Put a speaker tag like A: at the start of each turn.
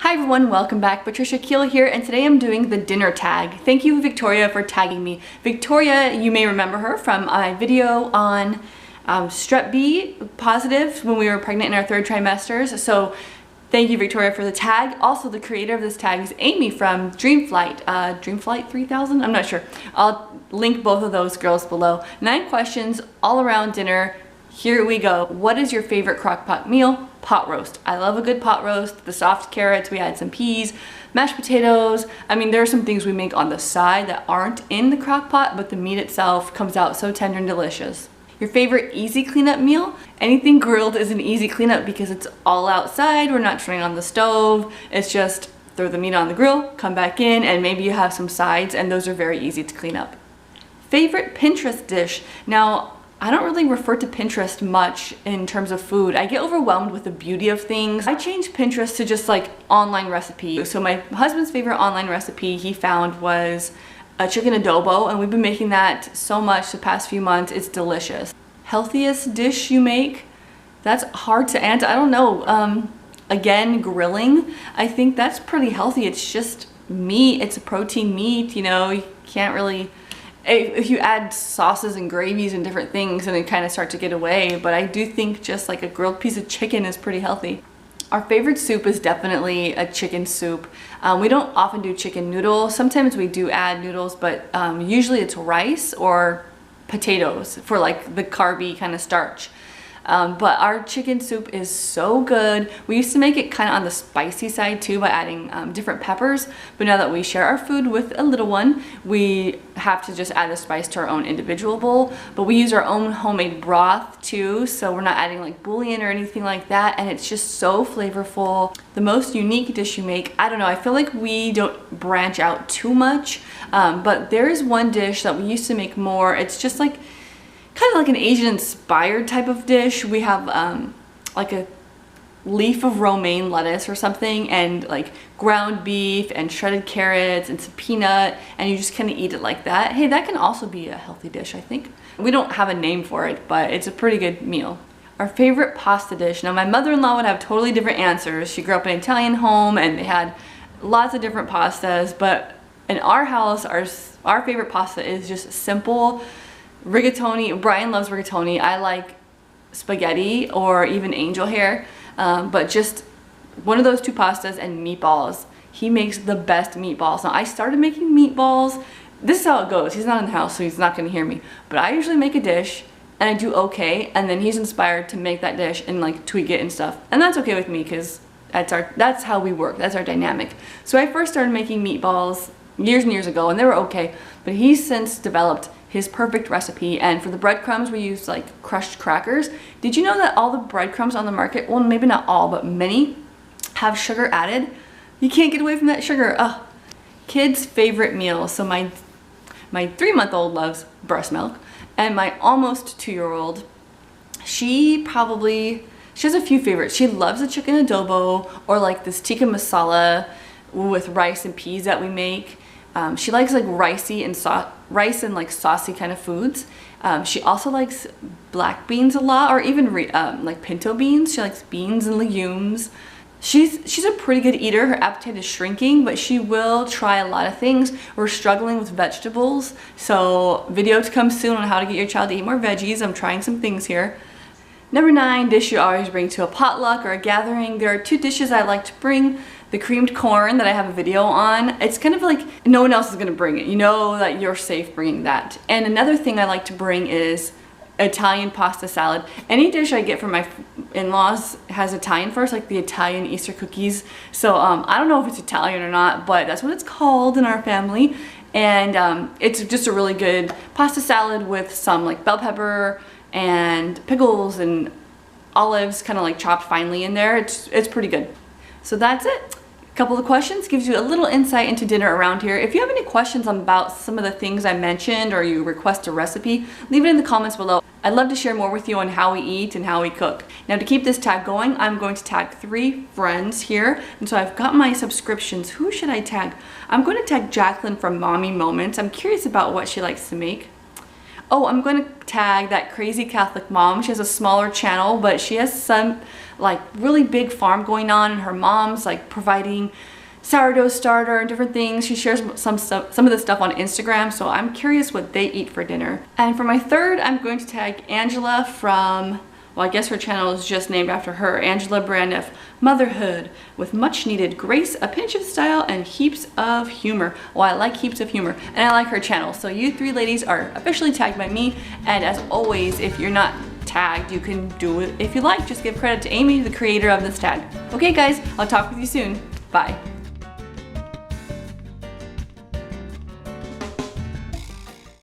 A: Hi everyone, welcome back. Patricia Keel here, and today I'm doing the dinner tag. Thank you, Victoria, for tagging me. Victoria, you may remember her from my video on strep B positive when we were pregnant in our 3rd trimesters. So thank you, Victoria, for the tag. Also, the creator of this tag is Amy from Dreamflight 3000? I'm not sure. I'll link both of those girls below. 9 questions all around dinner. Here we go. What is your favorite crock-pot meal? Pot roast. I love a good pot roast. The soft carrots, we add some peas, mashed potatoes. I mean, there are some things we make on the side that aren't in the crock pot, but the meat itself comes out so tender and delicious. Your favorite easy cleanup meal? Anything grilled is an easy cleanup because it's all outside. We're not turning on the stove. It's just throw the meat on the grill, come back in, and maybe you have some sides, and those are very easy to clean up. Favorite Pinterest dish? Now, I don't really refer to Pinterest much in terms of food. I get overwhelmed with the beauty of things. I changed Pinterest to just like online recipes. So my husband's favorite online recipe he found was a chicken adobo, and we've been making that so much the past few months. It's delicious. Healthiest dish you make? That's hard to answer. I don't know. Again, grilling. I think that's pretty healthy. It's just meat. It's a protein meat, you know. You can't really... If you add sauces and gravies and different things, and it kind of start to get away, but I do think just like a grilled piece of chicken is pretty healthy. Our favorite soup is definitely a chicken soup. We don't often do chicken noodles. Sometimes we do add noodles, but usually it's rice or potatoes for like the carby kind of starch. But our chicken soup is so good. We used to make it kind of on the spicy side too by adding different peppers, but now that we share our food with a little one, we have to just add the spice to our own individual bowl. But we use our own homemade broth too, so we're not adding like bouillon or anything like that, and it's just so flavorful. The most unique dish you make, I don't know, I feel like we don't branch out too much, but there is one dish that we used to make more. It's just like kind of like an Asian inspired type of dish. We have like a leaf of romaine lettuce or something, and like ground beef and shredded carrots and some peanut, and you just kind of eat it like that. Hey, that can also be a healthy dish, I think. We don't have a name for it, but it's a pretty good meal. Our favorite pasta dish. Now, my mother-in-law would have totally different answers. She grew up in an Italian home and they had lots of different pastas, but in our house, our favorite pasta is just simple rigatoni. Brian loves rigatoni. I like spaghetti or even angel hair, but just one of those 2 pastas and meatballs. He makes the best meatballs. Now, I started making meatballs. This is how it goes. He's not in the house, so he's not going to hear me. But I usually make a dish and I do okay, and then he's inspired to make that dish and like tweak it and stuff. And that's okay with me because that's how we work. That's our dynamic. So I first started making meatballs years and years ago, and they were okay, but he's since developed his perfect recipe. And for the breadcrumbs, we use like crushed crackers. Did you know that all the breadcrumbs on the market, well, maybe not all, but many, have sugar added? You can't get away from that sugar. Ugh. Kids' favorite meal. So my 3-month-old loves breast milk, and my almost 2-year-old, she has a few favorites. She loves the chicken adobo, or like this tikka masala with rice and peas that we make. She likes like rice and like saucy kind of foods. She also likes black beans a lot, or even like pinto beans. She likes beans and legumes. She's a pretty good eater. Her appetite is shrinking, but she will try a lot of things. We're struggling with vegetables, so video to come soon on how to get your child to eat more veggies. I'm trying some things here. Number 9, dish you always bring to a potluck or a gathering. There are 2 dishes I like to bring. The creamed corn that I have a video on. It's kind of like no one else is gonna bring it. You know that you're safe bringing that. And another thing I like to bring is Italian pasta salad. Any dish I get from my in-laws has Italian first, like the Italian Easter cookies. So I don't know if it's Italian or not, but that's what it's called in our family. And it's just a really good pasta salad with some like bell pepper and pickles and olives kind of like chopped finely in there. It's pretty good. So that's it. A couple of questions gives you a little insight into dinner around here. If you have any questions about some of the things I mentioned, or you request a recipe, leave it in the comments below. I'd love to share more with you on how we eat and how we cook. Now, to keep this tag going, I'm going to tag 3 friends here. And so I've got my subscriptions. Who should I tag? I'm going to tag Jacqueline from Mommy Moments. I'm curious about what she likes to make. Oh, I'm going to tag that crazy Catholic mom. She has a smaller channel, but she has some like really big farm going on, and her mom's like providing sourdough starter and different things. She shares some of the stuff on Instagram, so I'm curious what they eat for dinner. And for my third, I'm going to tag Angela from, well, I guess her channel is just named after her, Angela Braniff, Motherhood, with much needed grace, a pinch of style, and heaps of humor. Well, I like heaps of humor, and I like her channel. So you three ladies are officially tagged by me, and as always, if you're not tagged, you can do it if you like. Just give credit to Amy, the creator of this tag. Okay guys, I'll talk with you soon. Bye.